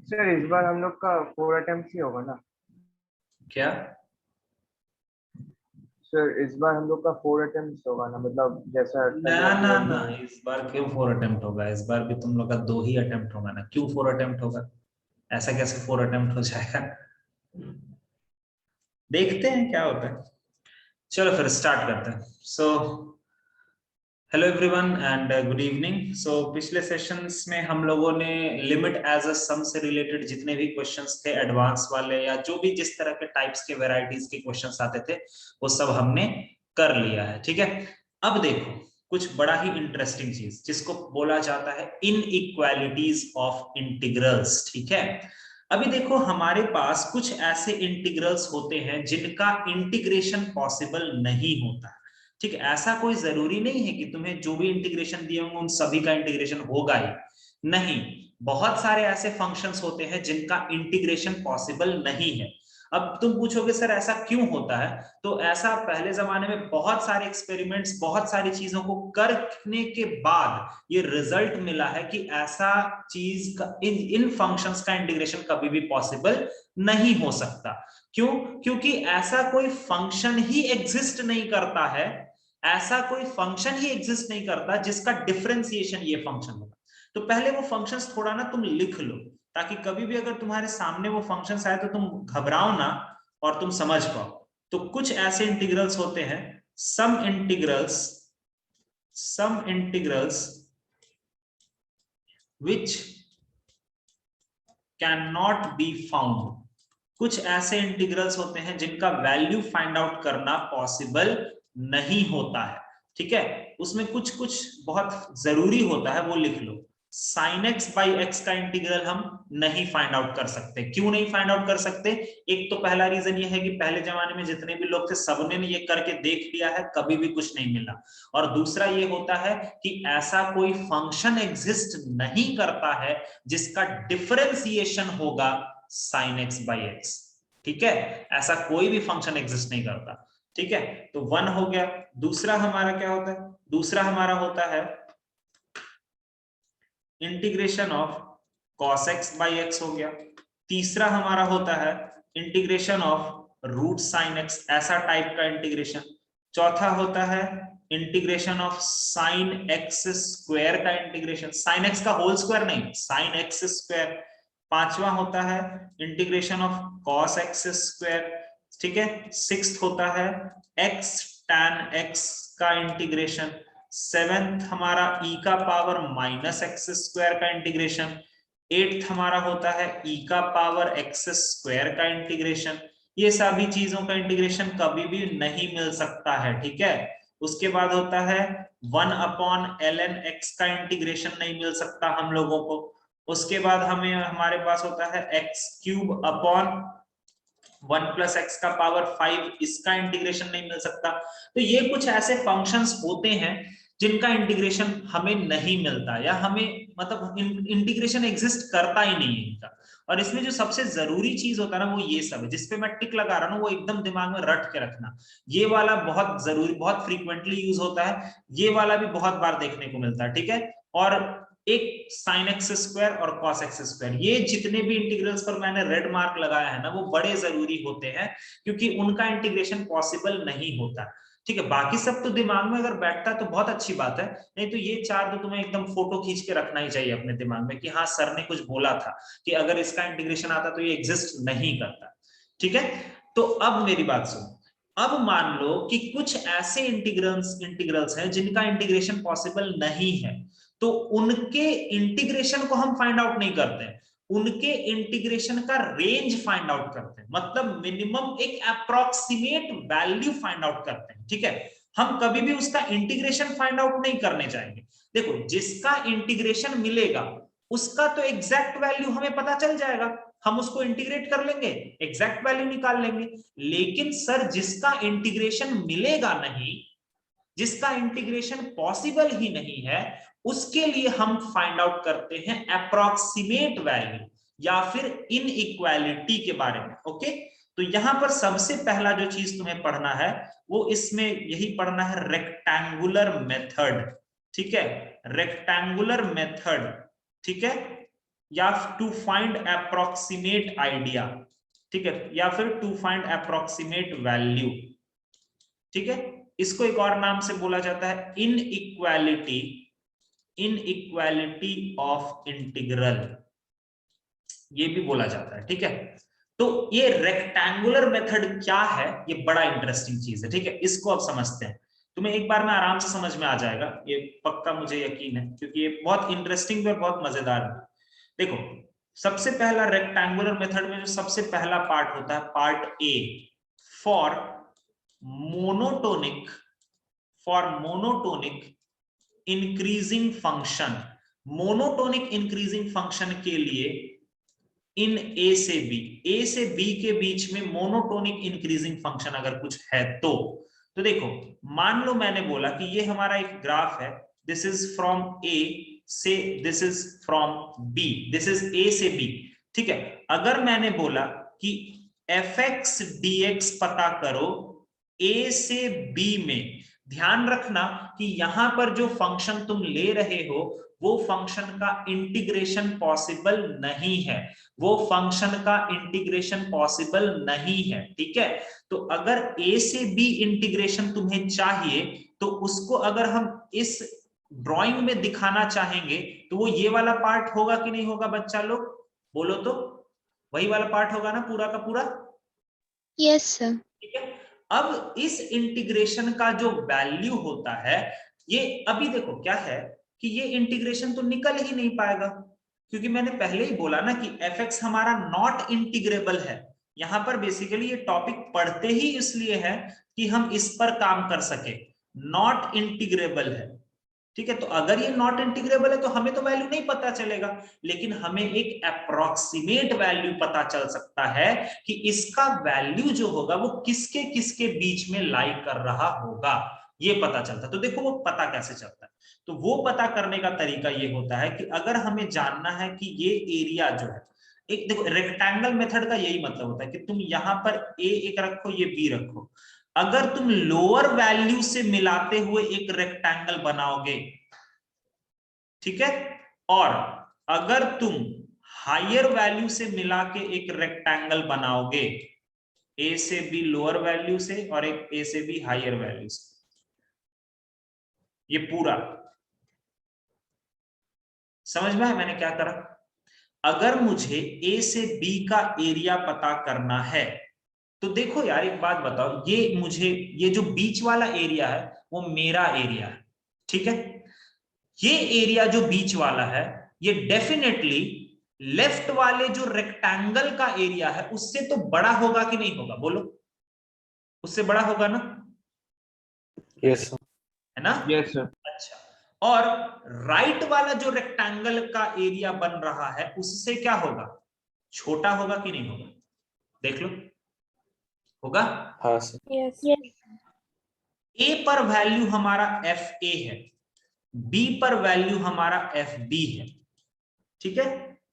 Sir इस बार हम लोग का 4 अटेम्प्ट ही होगा ना। क्या? सर इस बार हम लोग का 4 अटेम्प्ट होगा ना, मतलब जैसा ना पहले ना ईयर ना, में। इस बार क्यों 4 अटेम्प्ट होगा? इस बार भी तुम लोग का 2 ही अटेम्प्ट होगा ना। क्यों 4 अटेम्प्ट होगा? ऐसा कैसे 4 अटेम्प्ट हो जाएगा? देखते हैं क्या होता है। चलो फिर स्टार्ट करते हैं। So hello everyone and good evening. So पिछले सेशंस में हम लोगों ने लिमिट एज अ सम से रिलेटेड जितने भी क्वेश्चंस थे, एडवांस वाले या जो भी जिस तरह के टाइप्स के वैरायटीज के क्वेश्चंस आते थे, वो सब हमने कर लिया है। ठीक है, अब देखो कुछ बड़ा ही इंटरेस्टिंग चीज जिसको बोला जाता है इनइक्वालिटीज ऑफ इंटीग्रल्स। ठीक है, अभी देखो हमारे पास कुछ ऐसे इंटीग्रल्स होते हैं जिनका इंटीग्रेशन पॉसिबल नहीं होता। ठीक है, ऐसा कोई जरूरी नहीं है कि तुम्हें जो भी इंटीग्रेशन दिए होंगे उन सभी का इंटीग्रेशन होगा ही नहीं। बहुत सारे ऐसे फंक्शंस होते हैं जिनका इंटीग्रेशन पॉसिबल नहीं है। अब तुम पूछोगे सर ऐसा क्यों होता है? तो ऐसा पहले जमाने में बहुत सारे एक्सपेरिमेंट्स, बहुत सारी चीजों को करने के बाद ये रिजल्ट मिला है कि ऐसा चीज का इन फंक्शंस का इंटीग्रेशन कभी भी पॉसिबल नहीं हो सकता। क्यों? क्योंकि ऐसा कोई फंक्शन ही एग्जिस्ट नहीं करता है, ऐसा कोई फंक्शन ही एग्जिस्ट नहीं करता जिसका डिफरेंशिएशन ये फंक्शन होगा। तो पहले वो फंक्शंस थोड़ा ना तुम लिख लो, ताकि कभी भी अगर तुम्हारे सामने वो फंक्शंस आए तो तुम घबराओ ना और तुम समझ पाओ। तो कुछ ऐसे इंटीग्रल्स होते हैं, some integrals which can not be found. कुछ ऐसे इंटीग्रल्स होते हैं जिनका वैल्यू फाइंड आउट करना पॉसिबल नहीं होता है। ठीक है, उसमें कुछ कुछ बहुत जरूरी होता है, वो लिख लो। साइन एक्स बाई एक्स का इंटीग्रल हम नहीं फाइंड आउट कर सकते। क्यों नहीं फाइंड आउट कर सकते? एक तो पहला रीजन ये है कि पहले जमाने में जितने भी लोग थे सबने ये करके देख लिया है, कभी भी कुछ नहीं मिला। और दूसरा ये होता है कि ऐसा कोई फंक्शन एग्जिस्ट नहीं करता है जिसका डिफरेंशिएशन होगा साइन एक्स बाई एक्स। ठीक है, ऐसा कोई भी फंक्शन एग्जिस्ट नहीं करता। ठीक है, तो 1 हो गया। दूसरा हमारा क्या होता है? दूसरा हमारा होता है integration of cos x by x हो गया। तीसरा हमारा होता है integration of root sine x, ऐसा टाइप का इंटीग्रेशन। चौथा होता है integration of sine x square का इंटीग्रेशन, साइन एक्स का होल स्क्वायर नहीं, साइन एक्स स्क्वायर। पांचवा होता है integration of cos x square. ठीक है, सिक्स्थ होता है x tan x का इंटीग्रेशन। सेवेंथ हमारा e का पावर माइनस एक्स स्क्वायर का इंटीग्रेशन। एट्थ हमारा होता है e का पावर एक्स स्क्वायर का इंटीग्रेशन। ये सभी चीजों का इंटीग्रेशन कभी भी नहीं मिल सकता है। ठीक है, उसके बाद होता है 1/ln x का इंटीग्रेशन नहीं मिल सकता हम लोगों को। उसके बाद हमें हमारे पास होता है x³ अपॉन 1+x का पावर 5, इसका इंटीग्रेशन नहीं मिल सकता। तो ये कुछ ऐसे फंक्शंस होते हैं जिनका इंटीग्रेशन हमें नहीं मिलता, या हमें मतलब इंटीग्रेशन एग्जिस्ट करता ही नहीं है इनका। और इसमें जो सबसे जरूरी चीज होता है ना, वो ये सब है जिसपे मैं टिक लगा रहा हूं, वो एकदम दिमाग में रट के रखना। ये वाला बहुत जरूरी, बहुत फ्रीक्वेंटली यूज होता है, ये वाला भी बहुत बार देखने को मिलता है। ठीक है, और एक साइन एक्स स्क्वायर और कॉस एक्स स्क्वायर, ये जितने भी इंटीग्रल्स पर मैंने रेड मार्क लगाया है ना, वो बड़े जरूरी होते हैं क्योंकि उनका इंटीग्रेशन पॉसिबल नहीं होता। ठीक है, बाकी सब तो दिमाग में अगर बैठता है तो बहुत अच्छी बात है, नहीं तो ये चार तो तुम्हें एकदम फोटो खींच के रखना ही चाहिए अपने दिमाग में कि हाँ सर ने कुछ बोला था कि अगर इसका इंटीग्रेशन आता तो ये एग्जिस्ट नहीं करता। ठीक है, तो अब मेरी बात सुनो। अब मान लो कि कुछ ऐसे इंटीग्रल्स हैं जिनका इंटीग्रेशन पॉसिबल नहीं है, तो उनके इंटीग्रेशन को हम फाइंड आउट नहीं करते हैं, उनके इंटीग्रेशन का रेंज फाइंड आउट करते हैं, मतलब मिनिमम एक अप्रोक्सीमेट वैल्यू फाइंड आउट करते हैं। ठीक है, हम कभी भी उसका इंटीग्रेशन फाइंड आउट नहीं करने चाहेंगे। देखो जिसका इंटीग्रेशन मिलेगा उसका तो एग्जैक्ट वैल्यू हमें पता चल जाएगा, हम उसको इंटीग्रेट कर लेंगे, एग्जैक्ट वैल्यू निकाल लेंगे। लेकिन सर जिसका इंटीग्रेशन मिलेगा नहीं, जिसका इंटीग्रेशन पॉसिबल ही नहीं है, उसके लिए हम फाइंड आउट करते हैं अप्रोक्सीमेट वैल्यू या फिर इनइक्वालिटी के बारे में। ओके, तो यहां पर सबसे पहला जो चीज तुम्हें पढ़ना है वो इसमें यही पढ़ना है, रेक्टेंगुलर मेथड। ठीक है, रेक्टेंगुलर मेथड। ठीक है, या टू फाइंड अप्रोक्सीमेट आइडिया, ठीक है, या फिर टू फाइंड अप्रोक्सीमेट वैल्यू, ठीक है। इसको एक और नाम से बोला जाता है इनइक्वालिटी, इनइक्वालिटी ऑफ इंटीग्रल, ये भी बोला जाता है, ठीक है। तो ये रेक्टेंगुलर मेथड क्या है, ये बड़ा इंटरेस्टिंग चीज है, ठीक है। इसको अब समझते हैं, तुम्हें एक बार में आराम से समझ में आ जाएगा, ये पक्का मुझे यकीन है, क्योंकि ये बहुत इंटरेस्टिंग और बहुत मजेदार है। देखो, सबसे पहला रेक्टेंगुलर मेथड में जो सबसे पहला पार्ट होता है, part A, for monotonic, for monotonic increasing function, monotonic increasing function के लिए इन ए से बी के बीच में मोनोटोनिक इंक्रीजिंग फंक्शन अगर कुछ है तो देखो, मान लो मैंने बोला कि ये हमारा एक ग्राफ है, दिस इज फ्रॉम ए से, this is from b, this is a से बी, ठीक है। अगर मैंने बोला कि एफ एक्स डी एक्स पता करो ए से बी में, ध्यान रखना कि यहां पर जो फंक्शन तुम ले रहे हो वो फंक्शन का इंटीग्रेशन पॉसिबल नहीं है, वो फंक्शन का इंटीग्रेशन पॉसिबल नहीं है, ठीक है। तो अगर ए से बी इंटीग्रेशन तुम्हें चाहिए तो उसको अगर हम इस ड्राइंग में दिखाना चाहेंगे तो वो ये वाला पार्ट होगा कि नहीं होगा बच्चा लोग, बोलो तो, वही वाला पार्ट होगा ना पूरा का पूरा? Yes sir. ठीक है। अब इस इंटीग्रेशन का जो वैल्यू होता है, ये अभी देखो क्या है कि ये इंटीग्रेशन तो निकल ही नहीं पाएगा, क्योंकि मैंने पहले ही बोला ना कि एफ एक्स हमारा नॉट इंटीग्रेबल है। यहां पर बेसिकली ये टॉपिक पढ़ते ही इसलिए है कि हम इस पर काम कर सके, नॉट इंटीग्रेबल है, ठीक है। तो अगर ये नॉट इंटीग्रेबल है तो हमें तो वैल्यू नहीं पता चलेगा, लेकिन हमें एक अप्रोक्सीमेट वैल्यू पता चल सकता है कि इसका वैल्यू जो होगा वो किसके किसके बीच में लाई कर रहा होगा, ये पता चलता है। तो देखो वो पता कैसे चलता है, तो वो पता करने का तरीका ये होता है कि अगर हमें जानना है कि ये एरिया जो है, एक देखो रेक्टेंगल मेथड का यही मतलब होता है कि तुम यहां पर ए एक रखो, ये बी रखो, अगर तुम लोअर वैल्यू से मिलाते हुए एक रेक्टेंगल बनाओगे, ठीक है, और अगर तुम हायर वैल्यू से मिला के एक रेक्टेंगल बनाओगे, ए से बी लोअर वैल्यू से और एक ए से बी हायर वैल्यू से, ये पूरा समझ में आया मैंने क्या करा? अगर मुझे ए से बी का एरिया पता करना है तो देखो यार एक बात बताओ, ये जो बीच वाला एरिया है वो मेरा एरिया है, ठीक है। ये एरिया जो बीच वाला है ये डेफिनेटली लेफ्ट वाले जो रेक्टेंगल का एरिया है उससे तो बड़ा होगा कि नहीं होगा, बोलो, उससे बड़ा होगा ना? यस है ना? Yes sir. अच्छा, और राइट वाला जो रेक्टेंगल का एरिया बन रहा है उससे क्या होगा, छोटा होगा कि नहीं होगा, देख लो, होगा? हाँ सर। यस। ए पर वैल्यू हमारा एफ ए है, बी पर वैल्यू हमारा एफ बी है, ठीक है।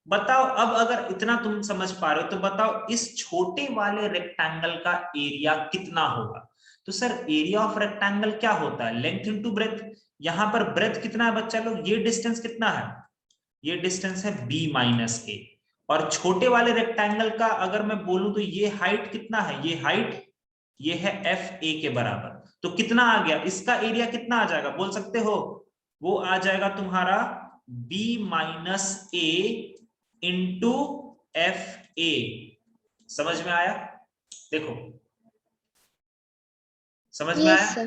बताओ अब अगर इतना तुम समझ पा रहे हो तो बताओ इस छोटे वाले रेक्टेंगल का एरिया कितना होगा? तो सर एरिया ऑफ रेक्टेंगल क्या होता है, लेंथ इनटू ब्रेथ। यहां पर ब्रेथ कितना है बच्चा लोग, ये डिस्टेंस कितना है, ये डिस्टेंस है b माइनस ए, और छोटे वाले रेक्टेंगल का अगर मैं बोलूं तो ये हाइट कितना है, ये हाइट ये है एफ ए के बराबर। तो कितना आ गया, इसका एरिया कितना आ जाएगा बोल सकते हो? वो आ जाएगा तुम्हारा b minus A into F A. समझ में आया? देखो समझ में आया?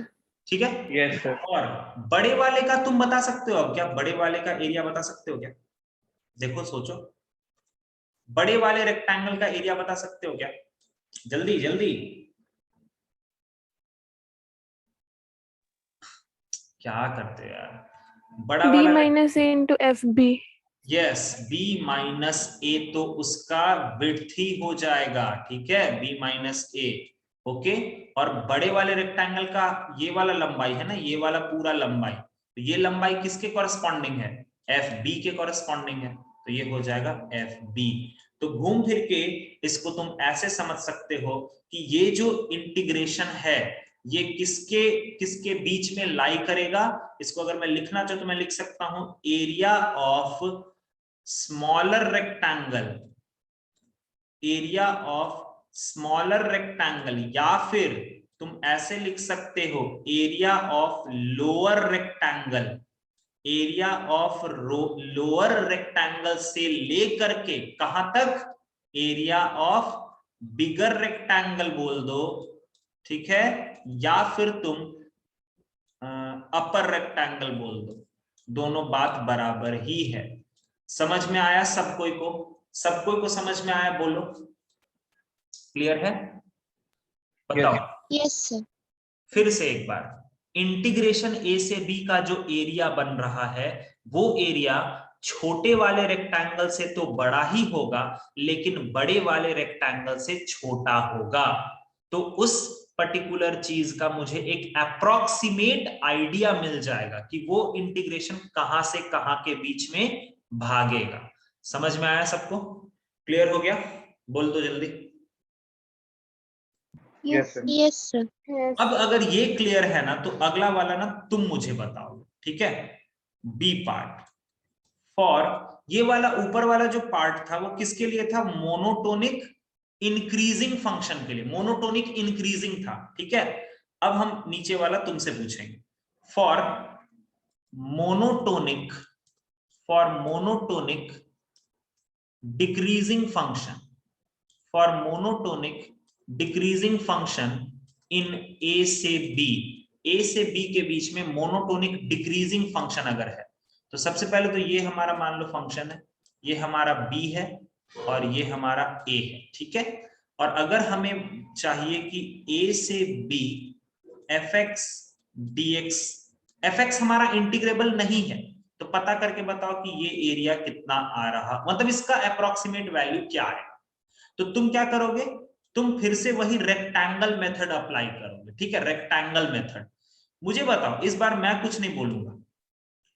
ठीक है। Yes sir. और बड़े वाले का तुम बता सकते हो अब क्या, बड़े वाले का एरिया बता सकते हो क्या? देखो सोचो, बड़े वाले रेक्टेंगल का एरिया बता सकते हो क्या, जल्दी जल्दी, क्या करते हो यार, बड़ा b वाला minus A into F B. Yes, b minus A तो उसका विड्थ ही हो जाएगा, ठीक है, b माइनस ए, ओके। और बड़े वाले रेक्टेंगल का ये वाला लंबाई है ना, ये वाला पूरा लंबाई, तो ये लंबाई किसके कॉरेस्पॉन्डिंग है, एफ बी के कॉरेस्पॉन्डिंग है, तो ये हो जाएगा एफ बी। तो घूम फिर के इसको तुम ऐसे समझ सकते हो कि ये जो इंटीग्रेशन है ये किसके किसके बीच में लाई करेगा। इसको अगर मैं लिखना चाहूँ तो मैं लिख सकता हूं area of smaller rectangle, area of smaller rectangle, या फिर तुम ऐसे लिख सकते हो area of lower rectangle, area of lower rectangle से लेकर के कहां तक, एरिया ऑफ बिगर रेक्टेंगल बोल दो, ठीक है, या फिर तुम अपर रेक्टेंगल बोल दो, दोनों बात बराबर ही है। समझ में आया सब कोई को? सब कोई को समझ में आया? बोलो, क्लियर है? बताओ। Yes sir. फिर से एक बार, इंटीग्रेशन ए से बी का जो एरिया बन रहा है वो एरिया छोटे वाले रेक्टेंगल से तो बड़ा ही होगा, लेकिन बड़े वाले रेक्टेंगल से छोटा होगा। तो उस पर्टिकुलर चीज का मुझे एक अप्रोक्सीमेट आइडिया मिल जाएगा कि वो इंटीग्रेशन कहां से कहां के बीच में भागेगा। समझ में आया सबको? क्लियर हो गया? बोल दो जल्दी। Yes sir. Yes sir. अब अगर ये क्लियर है ना, तो अगला वाला ना तुम मुझे बताओ, ठीक है? बी पार्ट फॉर, ये वाला ऊपर वाला जो पार्ट था वो किसके लिए था? मोनोटोनिक इंक्रीजिंग फंक्शन के लिए, मोनोटोनिक इंक्रीजिंग था, ठीक है। अब हम नीचे वाला तुमसे पूछेंगे, for monotonic, for monotonic decreasing function, for monotonic decreasing function in A से बी, ए से बी के बीच में मोनोटोनिक डिक्रीजिंग फंक्शन अगर है, तो सबसे पहले तो ये हमारा मान लो फंक्शन है, ये हमारा बी है और ये हमारा ए है, ठीक है। और अगर हमें चाहिए कि ए से b f x d x, f x हमारा इंटीग्रेबल नहीं है, तो पता करके बताओ कि ये एरिया कितना आ रहा, मतलब इसका अप्रोक्सीमेट वैल्यू क्या है। तो तुम क्या करोगे? तुम फिर से वही रेक्टेंगल मेथड अप्लाई करोगे, ठीक है, रेक्टेंगल मेथड। मुझे बताओ, इस बार मैं कुछ नहीं बोलूंगा,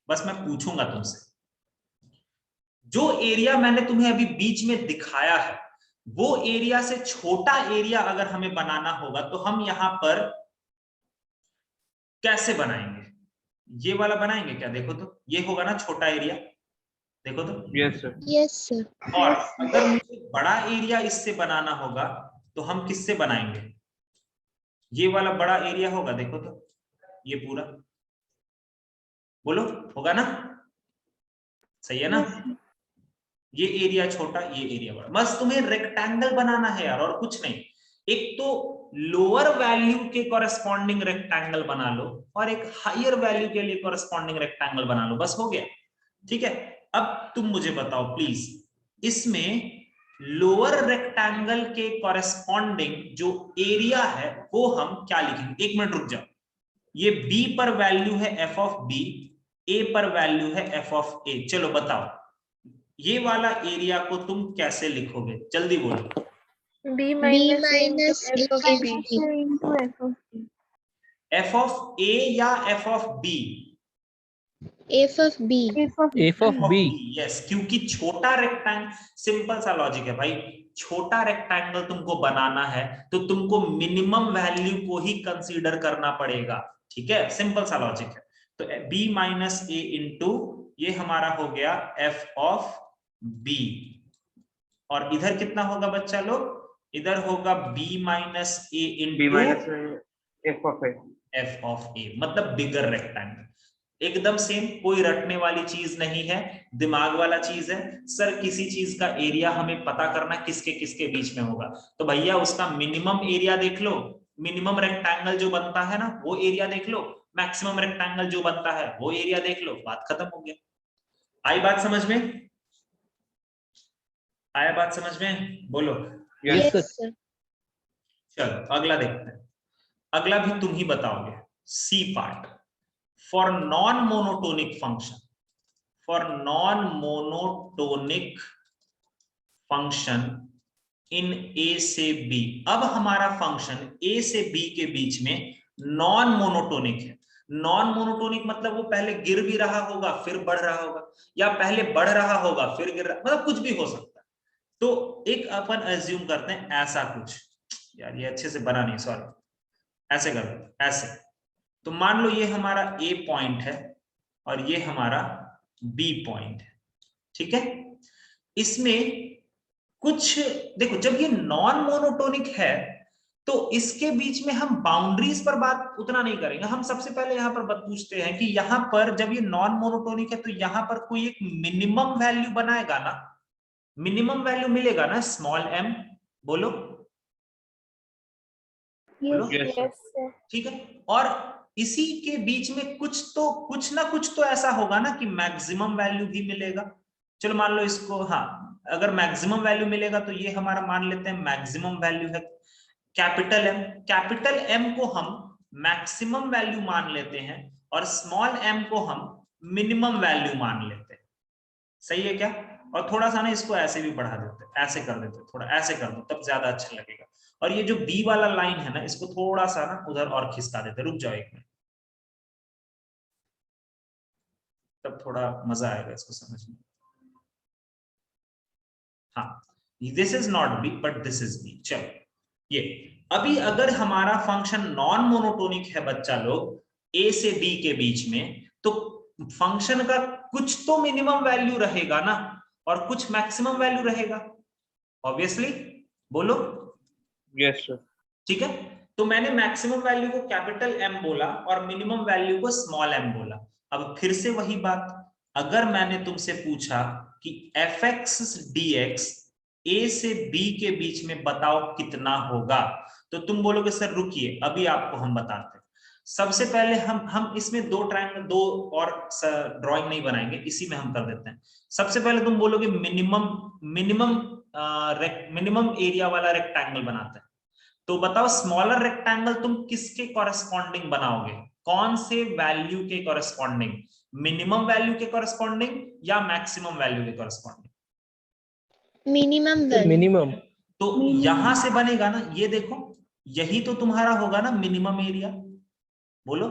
बस मैं पूछूंगा तुमसे, जो एरिया मैंने तुम्हें अभी बीच में दिखाया है वो एरिया से छोटा एरिया अगर हमें बनाना होगा तो हम यहां पर कैसे बनाएंगे? ये वाला बनाएंगे क्या? देखो तो, ये होगा ना छोटा एरिया, देखो तो। Yes sir. Yes sir. और अगर मुझे बड़ा एरिया इससे बनाना होगा तो हम किससे बनाएंगे? ये वाला बड़ा एरिया होगा, देखो तो, ये पूरा, बोलो, होगा ना? सही है ना? ये एरिया छोटा, ये एरिया बड़ा, बस तुम्हें रेक्टेंगल बनाना है यार, और कुछ नहीं। एक तो लोअर वैल्यू के कॉरेस्पॉन्डिंग रेक्टेंगल बना लो और एक हायर वैल्यू के लिए कॉरेस्पॉन्डिंग रेक्टेंगल बना लो, बस हो गया, ठीक है। अब तुम मुझे बताओ प्लीज, इसमें लोअर रेक्टेंगल के कॉरेस्पॉन्डिंग जो एरिया है वो हम क्या लिखेंगे? एक मिनट रुक जाओ, ये बी पर वैल्यू है एफ ऑफ बी, ए पर वैल्यू है एफ ऑफ ए, चलो बताओ ये वाला एरिया को तुम कैसे लिखोगे? जल्दी बोलो। B minus F of A B. into F of B. F of A या F of B? F of B. F of B. Yes, क्योंकि छोटा रेक्टेंगल, सिंपल सा लॉजिक है भाई, छोटा रेक्टेंगल तुमको बनाना है तो तुमको मिनिमम वैल्यू को ही कंसीडर करना पड़ेगा, ठीक है, सिंपल सा लॉजिक है। तो b माइनस ए इंटू ये हमारा हो गया f ऑफ b, और इधर कितना होगा बच्चा लोग? इधर होगा b minus a b minus into f of a, f of a, मतलब बिगर रेक्टेंगल। एकदम सेम, कोई रटने वाली चीज नहीं है, दिमाग वाला चीज है। सर किसी चीज का एरिया हमें पता करना किसके किसके बीच में होगा, तो भैया उसका मिनिमम एरिया देख लो, मिनिमम रेक्टेंगल जो बनता है ना वो एरिया देख लो, मैक्सिमम रेक्टेंगल जो बनता है वो एरिया देख लो, बात खत्म हो गया। आई बात समझ में? आया बात समझ में? बोलो। Yes, sir. sir. चलो अगला देखते हैं, अगला भी तुम ही बताओगे। C part, for non-monotonic function, for non-monotonic function in A से B। अब हमारा फंक्शन A से B के बीच में नॉन मोनोटोनिक है। नॉन मोनोटोनिक मतलब वो पहले गिर भी रहा होगा फिर बढ़ रहा होगा, या पहले बढ़ रहा होगा फिर गिर रहा, मतलब कुछ भी हो सकता है। तो एक अपन एज्यूम करते हैं ऐसा कुछ, यार ये अच्छे से बना नहीं, सॉरी, ऐसे कर दो, ऐसे। तो मान लो ये हमारा ए पॉइंट है और ये हमारा बी पॉइंट है, ठीक है। इसमें कुछ देखो, जब ये नॉन मोनोटोनिक है तो इसके बीच में हम बाउंड्रीज पर बात उतना नहीं करेंगे। हम सबसे पहले यहां पर बात पूछते हैं कि यहां पर जब ये नॉन मोनोटोनिक है तो यहां पर कोई एक मिनिमम वैल्यू बनाएगा ना, मिनिमम वैल्यू मिलेगा ना स्मॉल m, बोलो बोलो। ठीक है, और इसी के बीच में कुछ ना कुछ तो ऐसा होगा ना कि मैक्सिमम वैल्यू भी मिलेगा। चलो मान लो इसको, हाँ अगर मैक्सिमम वैल्यू मिलेगा तो ये हमारा मान लेते हैं मैक्सिमम वैल्यू है कैपिटल M। कैपिटल M को हम मैक्सिमम वैल्यू मान लेते हैं और स्मॉल m को हम मिनिमम वैल्यू मान लेते हैं। सही है क्या? और थोड़ा सा ना इसको ऐसे भी बढ़ा देते हैं, ऐसे कर देते हैं, थोड़ा ऐसे कर दो तब ज्यादा अच्छा लगेगा। और ये जो B वाला लाइन है ना, इसको थोड़ा सा ना उधर और खिसका देते हैं। रुक जाओ एक मिनट, तब थोड़ा मजा आएगा इसको समझने। हाँ, this is not B but this is B। चलो ये अभी अगर हमारा फंक्शन नॉन मोनोटोनिक है बच्चा लोग A से B के बीच में, तो फंक्शन का कुछ तो मिनिमम वैल्यू रहेगा ना और कुछ मैक्सिमम वैल्यू रहेगा, ऑब्वियसली। बोलो Yes, sir. ठीक है। तो मैंने मैक्सिमम वैल्यू को कैपिटल M बोला और मिनिमम वैल्यू को स्मॉल m बोला। अब फिर से वही बात, अगर मैंने तुमसे पूछा कि fx dx A से B के बीच में बताओ कितना होगा, तो तुम बोलोगे सर रुकिए अभी आपको हम बताते हैं। सबसे पहले हम इसमें दो ट्रायंगल, दो और ड्राइंग नहीं बनाएंगे, इसी में हम कर देते हैं। सबसे पहले तुम बोलोगे मिनिमम एरिया वाला रेक्टेंगल बनाते हैं। तो बताओ स्मॉलर रेक्टेंगल तुम किसके कॉरेस्पॉन्डिंग बनाओगे, कौन से वैल्यू के कॉरेस्पॉन्डिंग, मिनिमम वैल्यू के कॉरेस्पॉन्डिंग या मैक्सिमम वैल्यू के कॉरेस्पॉन्डिंग? Minimum value. मिनिमम। तो यहां से बनेगा ना, ये देखो यही तो तुम्हारा होगा ना मिनिमम एरिया। बोलो,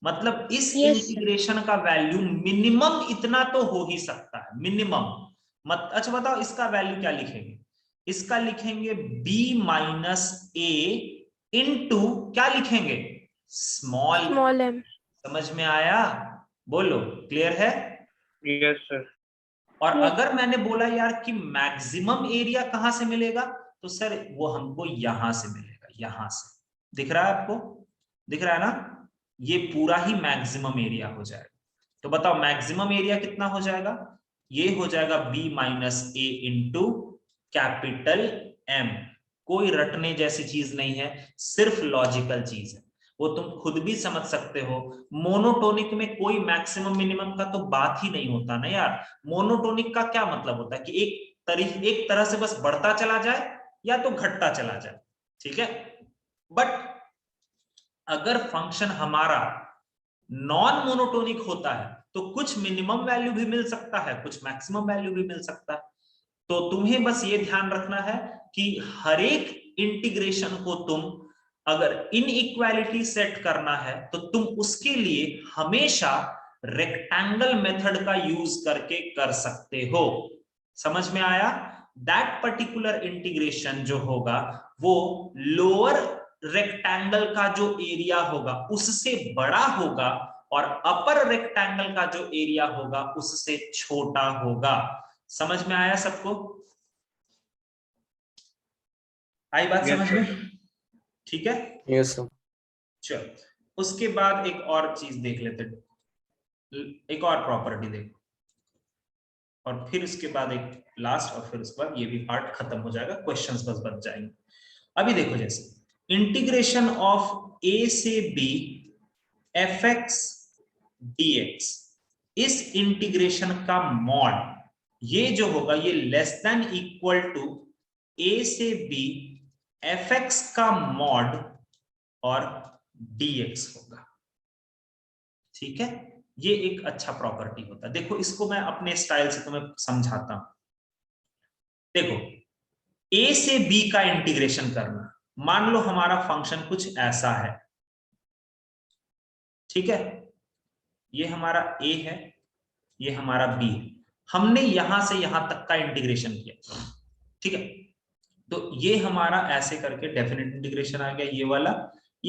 मतलब इस इंटीग्रेशन का वैल्यू मिनिमम इतना तो हो ही सकता है, मिनिमम। अच्छा बताओ इसका वैल्यू क्या लिखेंगे? इसका लिखेंगे b माइनस a इंटू क्या लिखेंगे? Small m। समझ में आया? बोलो, क्लियर है? Yes, sir. और अगर मैंने बोला यार कि मैक्सिमम एरिया कहां से मिलेगा, तो सर वो हमको यहां से मिलेगा, यहां से। दिख रहा है आपको? दिख रहा है ना? ये पूरा ही मैक्सिमम एरिया हो जाएगा। तो बताओ मैक्सिमम एरिया कितना हो जाएगा? ये हो जाएगा b minus a into capital M। कोई रटने जैसी चीज नहीं है, सिर्फ लॉजिकल चीज है, वो तुम खुद भी समझ सकते हो। मोनोटोनिक में कोई मैक्सिमम मिनिमम का तो बात ही नहीं होता ना यार। मोनोटोनिक का क्या मतलब होता है कि एक तरह से बस बढ़ता चला जाए या तो घटता चला जाए, ठीक है। बट अगर फंक्शन हमारा नॉन मोनोटोनिक होता है तो कुछ मिनिमम वैल्यू भी मिल सकता है, कुछ मैक्सिमम वैल्यू भी मिल सकता है। तो तुम्हें बस ये ध्यान रखना है कि हर एक इंटीग्रेशन को तुम अगर इनइक्वालिटी सेट करना है तो तुम उसके लिए हमेशा रेक्टेंगल मेथड का यूज करके कर सकते हो। समझ में आया? दैट पर्टिकुलर इंटीग्रेशन जो होगा वो लोअर रेक्टेंगल का जो एरिया होगा उससे बड़ा होगा और अपर रेक्टेंगल का जो एरिया होगा उससे छोटा होगा। समझ में आया सबको? आई बात समझ में? ठीक है, Yes, sir. चलो उसके बाद एक और चीज देख लेते, एक और प्रॉपर्टी देखो, और फिर उसके बाद एक लास्ट, और फिर उसके बाद ये भी पार्ट खत्म हो जाएगा, क्वेश्चंस बस बच जाएंगे। अभी देखो जैसे इंटीग्रेशन ऑफ a से b fx dx, इस इंटीग्रेशन का मॉड ये जो होगा ये less than equal to a से b fx का मॉड और dx होगा, ठीक है। ये एक अच्छा प्रॉपर्टी होता है। देखो इसको मैं अपने स्टाइल से तुम्हें समझाता हूं। देखो a से b का इंटीग्रेशन करना, मान लो हमारा फंक्शन कुछ ऐसा है, ठीक है। ये हमारा a है, ये हमारा b है, हमने यहां से यहां तक का इंटीग्रेशन किया, ठीक है। तो ये हमारा ऐसे करके डेफिनेट इंटीग्रेशन आ गया, ये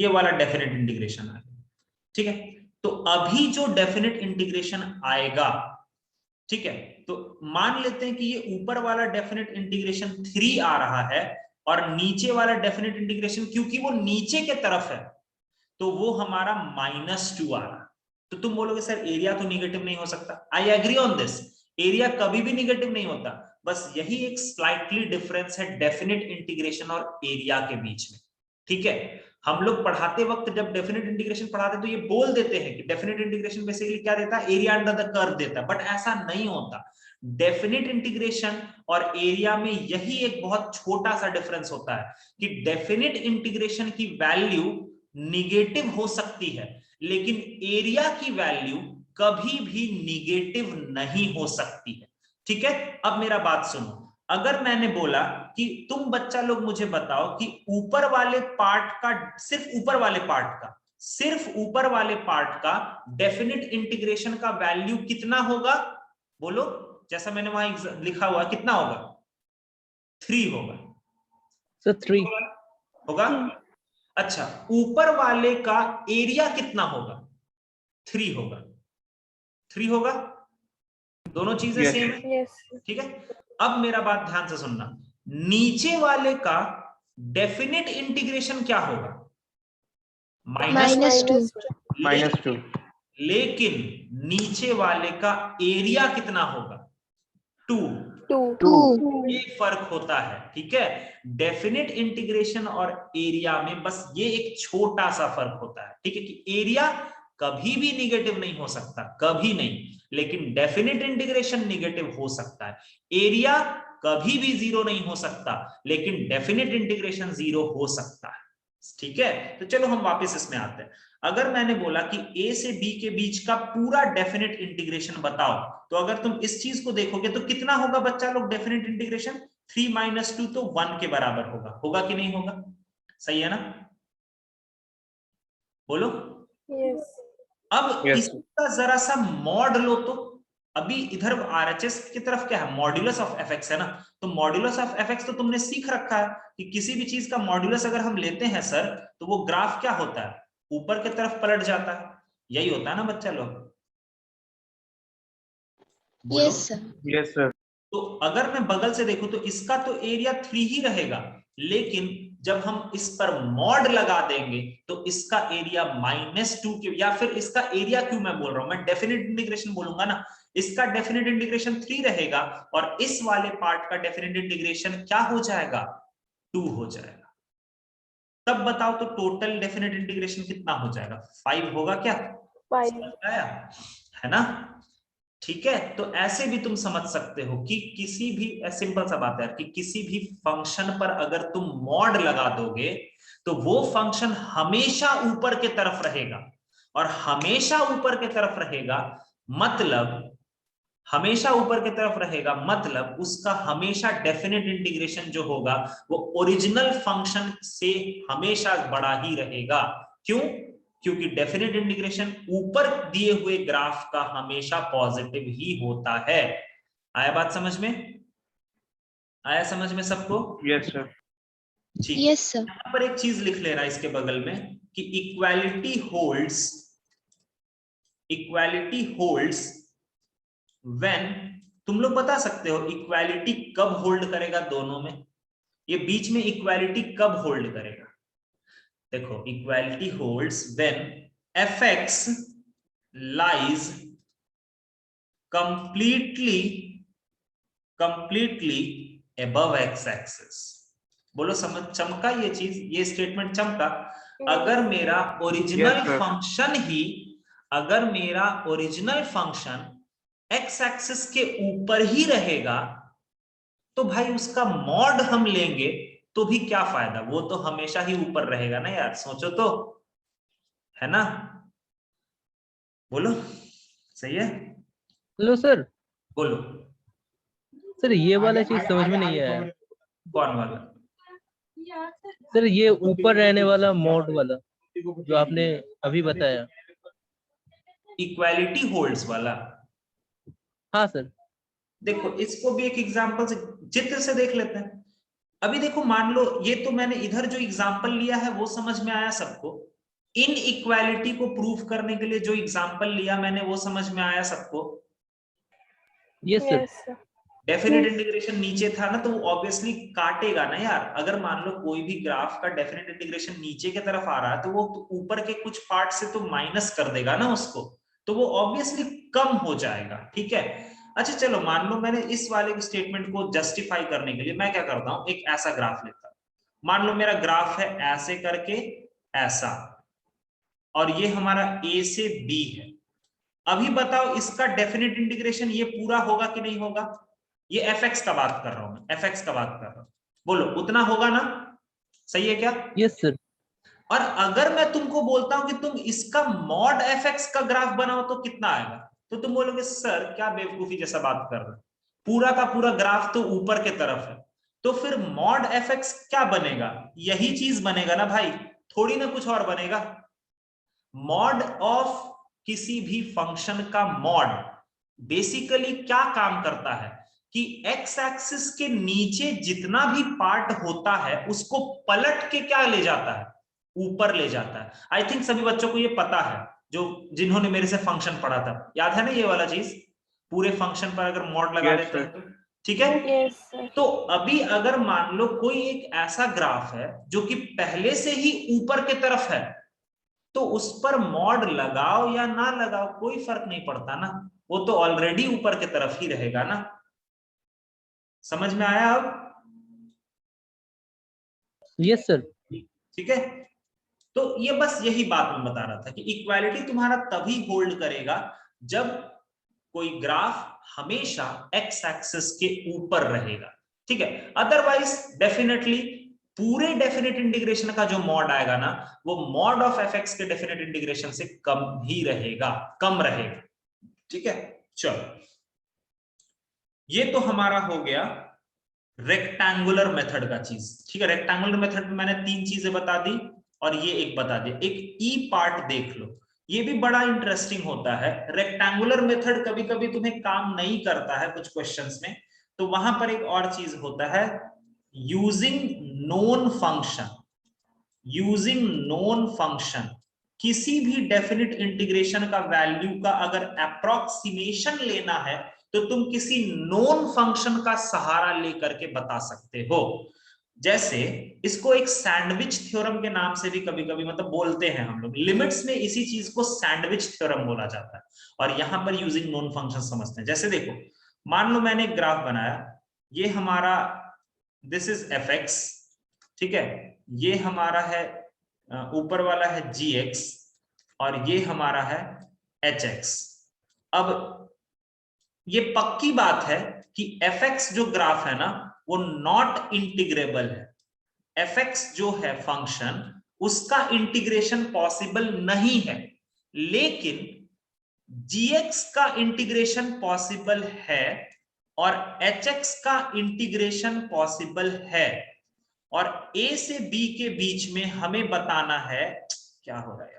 वाला डेफिनेट इंटीग्रेशन आ गया, ठीक है। तो अभी जो डेफिनेट इंटीग्रेशन आएगा, ठीक है, तो मान लेते हैं कि ये ऊपर वाला डेफिनेट इंटीग्रेशन 3 आ रहा है और नीचे वाला डेफिनेट इंटीग्रेशन, क्योंकि वो नीचे के तरफ है तो वो हमारा -2 आ रहा है। तो तुम बोलोगे सर एरिया तो निगेटिव नहीं हो सकता। I agree on this, area कभी भी निगेटिव नहीं होता, बस यही एक स्लाइटली डिफरेंस है डेफिनेट इंटीग्रेशन और एरिया के बीच में। ठीक है, हम लोग पढ़ाते वक्त जब डेफिनेट इंटीग्रेशन पढ़ाते तो ये बोल देते हैं कि डेफिनेट इंटीग्रेशन बेसिकली क्या देता है, एरिया अंडर द कर्व देता है, बट ऐसा नहीं होता। डेफिनेट इंटीग्रेशन और एरिया में यही एक बहुत छोटा सा डिफरेंस होता है कि डेफिनेट इंटीग्रेशन की वैल्यू निगेटिव हो सकती है, लेकिन एरिया की वैल्यू कभी भी निगेटिव नहीं हो सकती है। ठीक है, अब मेरा बात सुनो, अगर मैंने बोला कि तुम बच्चा लोग मुझे बताओ कि ऊपर वाले पार्ट का, सिर्फ ऊपर वाले पार्ट का डेफिनेट इंटीग्रेशन का वैल्यू कितना होगा, बोलो, जैसा मैंने वहां लिखा हुआ कितना होगा, 3 होगा। सर 3 होगा। अच्छा, ऊपर वाले का एरिया कितना होगा, 3 होगा। 3 होगा, दोनों चीजें Yes. सेम है। Yes. ठीक है, अब मेरा बात ध्यान से सुनना, नीचे वाले का डेफिनेट इंटीग्रेशन क्या होगा, -2. -2. लेकिन नीचे वाले का एरिया कितना होगा, 2। 2. ये फर्क होता है। ठीक है, डेफिनेट इंटीग्रेशन और एरिया में बस ये एक छोटा सा फर्क होता है। ठीक है, कि एरिया कभी भी निगेटिव नहीं हो सकता, कभी नहीं, लेकिन डेफिनेट इंटीग्रेशन निगेटिव हो सकता है। एरिया कभी भी 0 नहीं हो सकता, लेकिन डेफिनेट इंटीग्रेशन 0 हो सकता है। ठीक है, तो चलो हम वापस इसमें आते हैं। अगर मैंने बोला कि a से b के बीच का पूरा डेफिनेट इंटीग्रेशन बताओ, तो अगर तुम इस चीज को देखोगे तो कितना होगा बच्चा लोग, डेफिनेट इंटीग्रेशन 3 - 2 तो 1 के बराबर होगा। होगा कि नहीं होगा, सही है ना, बोलो। Yes. अब Yes. इसका जरा सा मॉड लो, तो अभी इधर RHS की तरफ क्या है, मॉड्यूलस ऑफ fx है ना, तो मॉड्यूलस ऑफ fx तो तुमने सीख रखा है कि किसी भी चीज का मॉड्यूलस अगर हम लेते हैं सर, तो वो ग्राफ क्या होता है, ऊपर की तरफ पलट जाता है। यही होता है ना बच्चा लोग, बोलो। Yes, sir. Yes, sir. तो अगर मैं बगल से देखूं तो इसका तो एरिया 3 ही रहेगा, लेकिन जब हम इस पर मॉड लगा देंगे तो इसका एरिया -2 के, या फिर इसका एरिया क्यों मैं बोल रहा हूं, मैं डेफिनेट इंटीग्रेशन बोलूंगा ना, इसका डेफिनेट इंटीग्रेशन 3 रहेगा और इस वाले पार्ट का डेफिनेट इंटीग्रेशन क्या हो जाएगा, 2 हो जाएगा। तब बताओ तो टोटल डेफिनेट इंटीग्रेशन कितना हो जाएगा, 5 होगा क्या, 5. आया है ना। ठीक है, तो ऐसे भी तुम समझ सकते हो कि किसी भी, सिंपल सा बात है कि किसी भी फंक्शन पर अगर तुम मॉड लगा दोगे तो वो फंक्शन हमेशा ऊपर के तरफ रहेगा, और हमेशा ऊपर के तरफ रहेगा मतलब, हमेशा ऊपर की तरफ रहेगा मतलब उसका हमेशा डेफिनेट इंटीग्रेशन जो होगा वो ओरिजिनल फंक्शन से हमेशा बड़ा ही रहेगा। क्यों, क्योंकि डेफिनेट इंटीग्रेशन ऊपर दिए हुए ग्राफ का हमेशा पॉजिटिव ही होता है। आया बात समझ में, आया समझ में सबको, Yes, sir. ठीक। Yes, sir. यहां पर एक चीज लिख लेना इसके बगल में कि इक्वालिटी होल्ड्स व्हेन, तुम लोग बता सकते हो इक्वालिटी कब होल्ड करेगा दोनों में, ये बीच में इक्वालिटी कब होल्ड करेगा, देखो equality holds when fx lies completely above x axis। बोलो समझ चमका ये चीज, ये स्टेटमेंट चमका। अगर मेरा ओरिजिनल Yes, sir. फंक्शन ही, अगर मेरा ओरिजिनल फंक्शन एक्स एक्सिस के ऊपर ही रहेगा तो भाई उसका मॉड हम लेंगे तो भी क्या फायदा, वो तो हमेशा ही ऊपर रहेगा ना यार, सोचो तो, है ना, बोलो, सही है, हेलो सर। बोलो। सर ये वाला चीज समझ में नहीं आया। कौन वाला, सर ये ऊपर रहने वाला मोड वाला जो आपने अभी बताया। इक्वालिटी होल्ड्स वाला, हाँ सर। देखो इसको भी एक एग्जांपल से, चित्र से देख लेते हैं। अभी देखो मान लो ये तो मैंने इधर जो एग्जांपल लिया है वो समझ में आया सबको, इन इक्वालिटी को प्रूफ करने के लिए जो एग्जांपल लिया मैंने वो समझ में आया सबको, yes sir. Yes, sir. Definite integration नीचे था ना, तो वो ऑब्वियसली काटेगा ना यार। अगर मान लो कोई भी ग्राफ का डेफिनेट इंटीग्रेशन नीचे की तरफ आ रहा है, तो वो ऊपर के कुछ पार्ट से तो माइनस कर देगा ना उसको, तो वो ऑब्वियसली कम हो जाएगा। ठीक है, अच्छा चलो मान लो मैंने इस वाले स्टेटमेंट को जस्टिफाई करने के लिए मैं क्या करता हूं, एक ऐसा ग्राफ लेता हूं। मान लो मेरा ग्राफ है ऐसे करके ऐसा, और ये हमारा ए से बी है। अभी बताओ इसका डेफिनेट इंटीग्रेशन ये पूरा होगा कि नहीं होगा? ये fx का बात कर रहा हूं मैं, fx का बात कर रहा हूं, बोलो उतना होगा ना? सही है क्या? Yes sir. और अगर मैं तुमको बोलता हूं कि तुम इसका मॉड fx का ग्राफ बनाओ तो कितना आएगा? तो तुम बोलोगे सर क्या बेवकूफी जैसा बात कर रहे हो, पूरा का पूरा ग्राफ तो ऊपर के तरफ है, तो फिर मॉड fx क्या बनेगा? यही चीज बनेगा ना भाई, थोड़ी ना कुछ और बनेगा। मॉड ऑफ किसी भी फंक्शन का मॉड बेसिकली क्या काम करता है कि एक्स एक्सिस के नीचे जितना भी पार्ट होता है उसको पलट के क्या ले जाता है? ऊपर ले जाता है। आई थिंक सभी बच्चों को ये पता है, जो जिन्होंने मेरे से फंक्शन पढ़ा था, याद है ना ये वाला चीज? पूरे फंक्शन पर अगर मॉड लगा Yes, देते sir. हैं तो ठीक है। Yes, sir. तो अभी अगर मान लो कोई एक ऐसा ग्राफ है जो कि पहले से ही ऊपर के तरफ है, तो उस पर मॉड लगाओ या ना लगाओ कोई फर्क नहीं पड़ता ना, वो तो ऑलरेडी ऊपर की तरफ ही रहेगा ना। समझ में आया अब? Yes sir. ठीक है, तो ये बस यही बात मैं बता रहा था कि इक्वालिटी तुम्हारा तभी होल्ड करेगा जब कोई ग्राफ हमेशा एक्स एक्सिस के ऊपर रहेगा। ठीक है, अदरवाइज डेफिनेटली पूरे डेफिनेट इंटीग्रेशन का जो मॉड आएगा ना, वो मॉड ऑफ एफ एक्स के डेफिनेट इंटीग्रेशन से कम ही रहेगा, कम रहेगा। ठीक है, चलो ये तो हमारा हो गया रेक्टेंगुलर मेथड का चीज। ठीक है, रेक्टेंगुलर मेथड में मैंने 3 चीजें बता दी और ये एक बता दिया। एक ई पार्ट देख लो, ये भी बड़ा इंटरेस्टिंग होता है। रेक्टेंगुलर मेथड कभी कभी तुम्हें काम नहीं करता है कुछ क्वेश्चंस में, तो वहां पर एक और चीज होता है using known function. Using known function, किसी भी डेफिनिट इंटीग्रेशन का वैल्यू का अगर अप्रोक्सीमेशन लेना है तो तुम किसी नोन फंक्शन का सहारा लेकर के बता सकते हो। जैसे इसको एक सैंडविच थ्योरम के नाम से भी कभी कभी मतलब बोलते हैं हम लोग, लिमिट्स में इसी चीज को सैंडविच थ्योरम बोला जाता है, और यहां पर यूजिंग नोन फंक्शन समझते हैं। जैसे देखो, मान लो मैंने एक ग्राफ बनाया, ये हमारा दिस इज एफ एक्स, ठीक है, ये हमारा है ऊपर वाला है gx और ये हमारा है hx। अब ये पक्की बात है कि fx जो ग्राफ है ना वो नॉट इंटीग्रेबल है। fx जो है फंक्शन, उसका इंटीग्रेशन पॉसिबल नहीं है, लेकिन gx का इंटीग्रेशन पॉसिबल है और hx का इंटीग्रेशन पॉसिबल है। और a से b के बीच में हमें बताना है, क्या हो रहा है यार,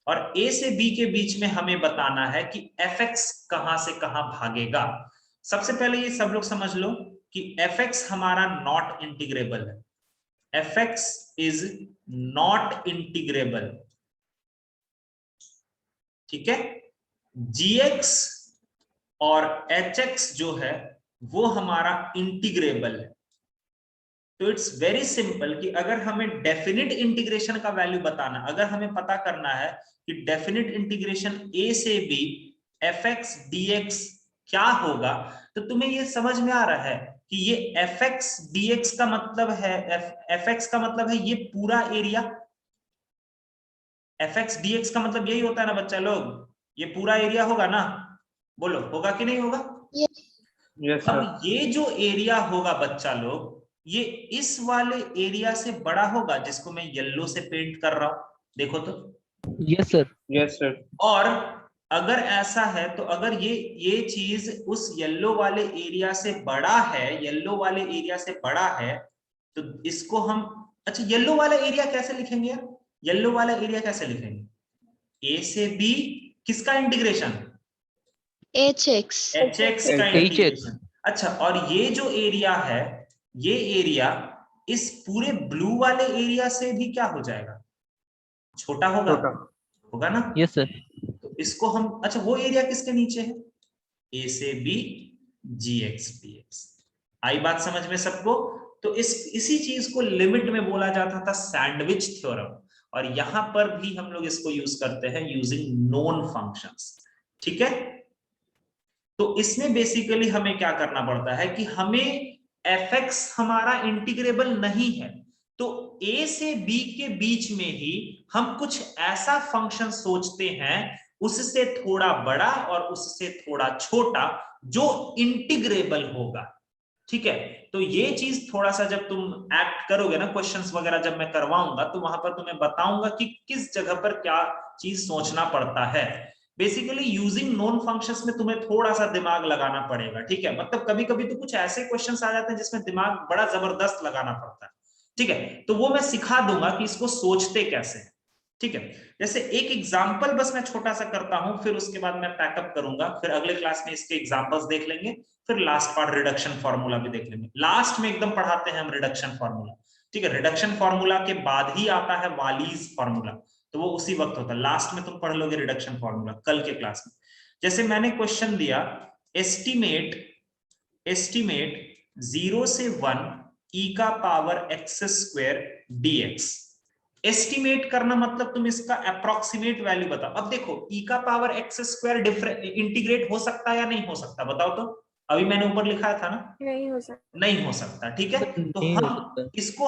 और a से b के बीच में हमें बताना है कि fx कहां से कहां भागेगा। सबसे पहले ये सब लोग समझ लो कि fx हमारा नॉट इंटीग्रेबल है। fx इज नॉट इंटीग्रेबल, ठीक है। gx और hx जो है वो हमारा इंटीग्रेबल है। तो इट्स वेरी सिंपल कि अगर हमें डेफिनिट इंटीग्रेशन का वैल्यू बताना, अगर हमें पता करना है कि डेफिनिट इंटीग्रेशन a से b fx dx क्या होगा, तो तुम्हें ये समझ में आ रहा है कि ये fx dx का मतलब है, fx का मतलब है ये पूरा एरिया। fx dx का मतलब यही होता है ना बच्चा लोग, ये पूरा एरिया होगा ना, बोलो होगा कि नहीं होगा? Yes, sir. अब ये जो एरिया होगा बच्चा लोग, ये इस वाले एरिया से बड़ा होगा जिसको मैं येलो से पेंट कर रहा हूं, देखो तो। Yes sir. Yes, sir. और अगर ऐसा है तो अगर ये चीज उस येलो वाले एरिया से बड़ा है, येलो वाले एरिया से बड़ा है, तो इसको हम, अच्छा येलो वाला एरिया कैसे लिखेंगे यार? येलो वाला एरिया कैसे लिखेंगे? ए से बी किसका इंटीग्रेशन? hx hx का इंटीग्रेशन। अच्छा, और ये जो एरिया है, ये एरिया इस पूरे ब्लू वाले एरिया से भी क्या हो जाएगा? छोटा होगा, होगा ना? Yes sir. तो इसको हम, अच्छा वो एरिया किसके नीचे है? ए से बी gx dx। आई बात समझ में सबको? तो इसी चीज को लिमिट में बोला जाता था सैंडविच थ्योरम, और यहां पर भी हम लोग इसको यूज करते हैं यूजिंग नोन फंक्शंस। ठीक है, तो इसमें बेसिकली हमें क्या करना पड़ता है कि हमें fx हमारा इंटीग्रेबल नहीं है, तो a से b के बीच में ही हम कुछ ऐसा फंक्शन सोचते हैं उससे थोड़ा बड़ा और उससे थोड़ा छोटा जो इंटीग्रेबल होगा। ठीक है, तो ये चीज थोड़ा सा जब तुम एक्ट करोगे ना, क्वेश्चंस वगैरह जब मैं करवाऊंगा तो वहां पर तुम्हें बताऊंगा कि किस जगह पर क्या चीज सोचना पड़ता है। बेसिकली यूजिंग नोन फंक्शंस में तुम्हें थोड़ा सा दिमाग लगाना पड़ेगा। ठीक है, मतलब कभी कभी तो कुछ ऐसे क्वेश्चंस आ जाते हैं जिसमें दिमाग बड़ा जबरदस्त लगाना पड़ता है। ठीक है, तो वो मैं सिखा दूंगा कि इसको सोचते कैसे हैं। ठीक है, जैसे एक एग्जांपल बस मैं छोटा सा करता हूं, फिर उसके बाद मैं पैकअप करूंगा, फिर अगले क्लास में इसके एग्जांपल्स देख लेंगे, फिर लास्ट पार्ट रिडक्शन फार्मूला भी देख लेंगे। लास्ट में एकदम पढ़ाते हैं हम रिडक्शन फार्मूला। ठीक है, रिडक्शन फार्मूला के बाद ही आता है वालीज फार्मूला, तो वो उसी वक्त होता है, लास्ट में तुम पढ़ लोगे रिडक्शन फार्मूला कल के क्लास में। जैसे मैंने क्वेश्चन दिया, एस्टिमेट 0 से 1 e का power x square dx। Estimate करना मतलब तुम इसका अप्रोक्सीमेट वैल्यू बताओ। अब देखो e का power x square different integrate हो सकता है या नहीं हो सकता, बताओ तो। अभी मैंने ऊपर लिखाया था ना, नहीं हो सकता। नहीं हो सकता। ठीक है, तो नहीं हो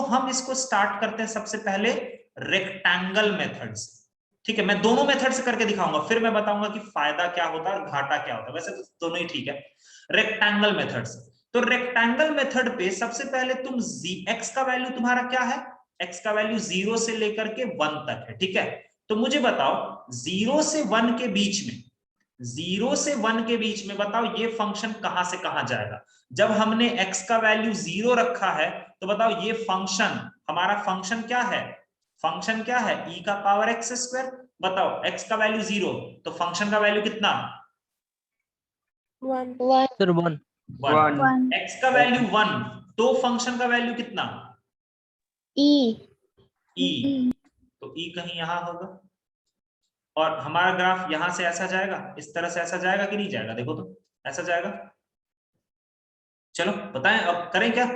हम सकता। इसको स्टार्ट करते हैं सबसे पहले रेक्टेंगल मेथड से। ठीक है, मैं दोनों मेथड से करके दिखाऊंगा, फिर मैं बताऊंगा कि फायदा क्या होता है और घाटा क्या होता है। वैसे तो दोनों ही ठीक है। रेक्टेंगल मेथड से, तो रेक्टेंगल मेथड पे सबसे पहले तुम x का वैल्यू तुम्हारा क्या है, x का वैल्यू 0 से लेकर के 1 तक है। ठीक है, तो मुझे बताओ 0 से 1 के बीच में, 0 से 1 के बीच में बताओ ये फंक्शन कहां से कहां जाएगा। जब हमने x का वैल्यू 0 रखा है तो बताओ ये फंक्शन, हमारा फंक्शन क्या है, फंक्शन क्या है e का पावर x स्क्वायर। बताओ x का वैल्यू 0, तो फंक्शन का वैल्यू कितना, 1 सर 1। 1। x का वैल्यू 1, तो फंक्शन का वैल्यू कितना, e। तो e कहीं यहां होगा, और हमारा ग्राफ यहां से ऐसा जाएगा, इस तरह से ऐसा जाएगा कि नहीं जाएगा, देखो तो ऐसा जाएगा। चलो बताएं अब करें क्या।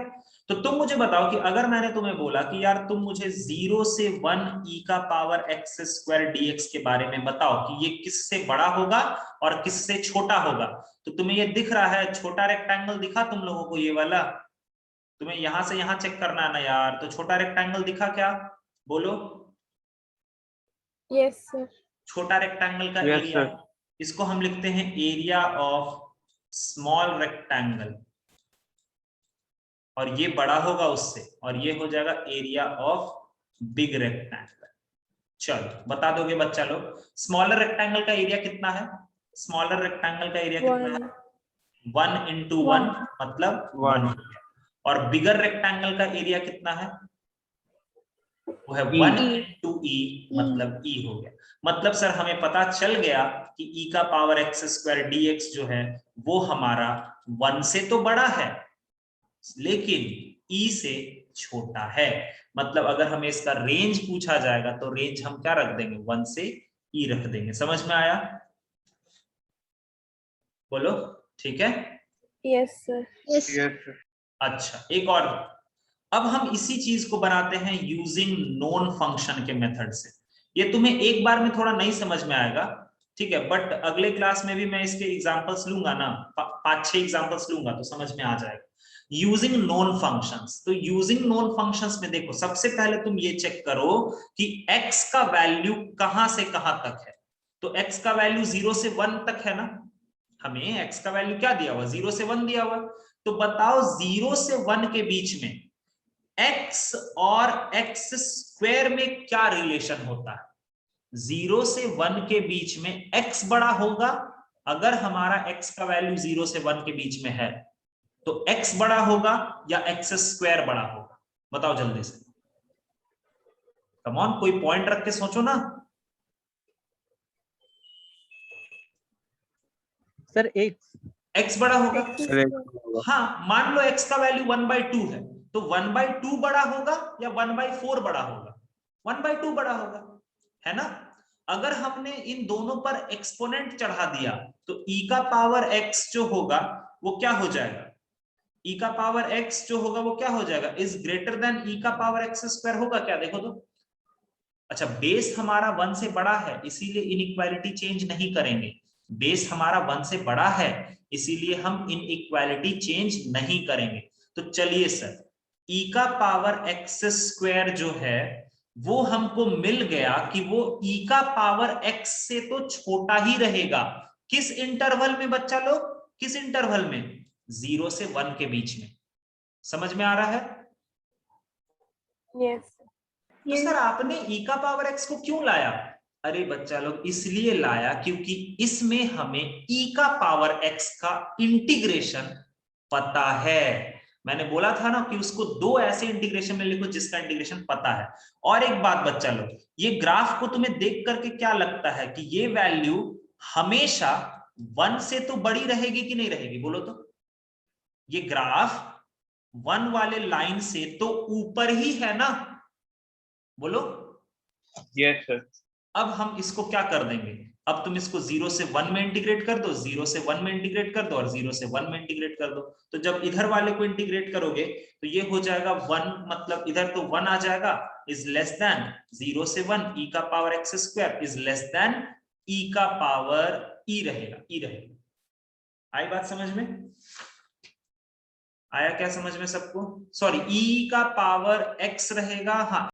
तो तुम मुझे बताओ कि अगर मैंने तुम्हें बोला कि यार तुम मुझे 0 से 1 e का पावर x स्क्वायर dx के बारे में बताओ कि ये किससे बड़ा होगा और किससे छोटा होगा, तो तुम्हें ये दिख रहा है छोटा रेक्टेंगल दिखा तुम लोगों को, ये वाला, तुम्हें यहां से यहां चेक करना है ना यार, तो छोटा रेक्टेंगल दिखा क्या, बोलो। Yes sir. छोटा रेक्टेंगल का Yes, एरिया, sir. इसको हम लिखते हैं एरिया ऑफ स्मॉल रेक्टेंगल, और ये बड़ा होगा उससे, और ये हो जाएगा एरिया ऑफ बिग रेक्टेंगल। चलो बता दोगे बच्चा लोग, स्मॉलर रेक्टेंगल का एरिया कितना है, स्मॉलर रेक्टेंगल का एरिया कितना है, 1 into 1 मतलब 1, और बिगर रेक्टेंगल का एरिया कितना है, वो है 1 into e मतलब e हो गया। मतलब सर हमें पता चल गया कि e का पावर x स्क्वायर dx जो है वो हमारा 1 से तो बड़ा है लेकिन e से छोटा है। मतलब अगर हमें इसका रेंज पूछा जाएगा तो रेंज हम क्या रख देंगे, 1 से e रख देंगे। समझ में आया, बोलो ठीक है। Yes sir. Yes, sir. अच्छा एक और, अब हम इसी चीज को बनाते हैं यूजिंग नोन फंक्शन के मेथड से। ये तुम्हें एक बार में थोड़ा नहीं समझ में आएगा, ठीक है, बट अगले क्लास में भी मैं इसके एग्जांपल्स लूंगा ना, 5-6 एग्जांपल्स लूंगा तो समझ में आ जाएगा। यूजिंग नोन फंक्शंस, तो यूजिंग नोन फंक्शंस में देखो सबसे पहले तुम ये चेक करो कि x का वैल्यू कहां से कहां तक है। तो x का वैल्यू 0 से 1 तक है ना, हमें x का वैल्यू क्या दिया हुआ, 0 से 1 दिया हुआ। तो बताओ 0 से 1 के बीच में x और x स्क्वायर में क्या रिलेशन होता है। 0 से 1 के बीच में x बड़ा होगा, अगर हमारा x का वैल्यू 0 से 1 के बीच में है तो x बड़ा होगा या x स्क्वायर बड़ा होगा, बताओ जल्दी से। कम ऑन, कोई पॉइंट रख के सोचो ना। सर x बड़ा होगा, X हाँ मान लो x का वैल्यू 1/2 है, तो 1/2 बड़ा होगा या 1/4 बड़ा होगा, 1/2 बड़ा होगा, है ना। अगर हमने इन दोनों पर एक्सपोनेंट चढ़ा दिया तो e का पावर x जो होगा वो क्या हो जाएगा, e का पावर x जो होगा वो क्या हो जाएगा, इज ग्रेटर देन e का पावर x स्क्वायर होगा क्या, देखो तो। अच्छा, बेस हमारा 1 से बड़ा है इसीलिए इनइक्वालिटी चेंज नहीं करेंगे, बेस हमारा 1 से बड़ा है इसीलिए हम इनइक्वालिटी चेंज नहीं करेंगे। तो चलिए सर, e का पावर x स्क्वायर जो है वो हमको मिल गया कि वो e का पावर x से तो छोटा ही रहेगा। किस इंटरवल में बच्चा लोग, किस इंटरवल में, 0 से 1 के बीच में। समझ में आ रहा है? Yes. तो सर आपने e का पावर x को क्यों लाया? अरे बच्चा लोग इसलिए लाया क्योंकि इसमें हमें e का पावर x का इंटीग्रेशन पता है। मैंने बोला था ना कि उसको दो ऐसे इंटीग्रेशन में लिखो जिसका इंटीग्रेशन पता है। और एक बात बच्चा लोग, ये ग्राफ को तुम्हें देख करके क्या लगता है कि ये वैल्यू हमेशा 1 से तो बड़ी रहेगी कि नहीं रहेगी, बोलो तो। ये ग्राफ 1 वाले लाइन से तो ऊपर ही है ना, बोलो। Yes sir. अब हम इसको क्या कर देंगे, अब तुम इसको 0 से 1 में इंटीग्रेट कर दो, 0 से 1 में इंटीग्रेट कर दो और 0 से 1 में इंटीग्रेट कर दो। तो जब इधर वाले को इंटीग्रेट करोगे तो ये हो जाएगा 1, मतलब इधर तो 1 आ जाएगा, इज लेस देन 0 से 1 e का power x square is less than e का पावर e रहेगा, e रहेगा। आई बात समझ में? आया क्या समझ में सबको? सॉरी, e का पावर x रहेगा, हाँ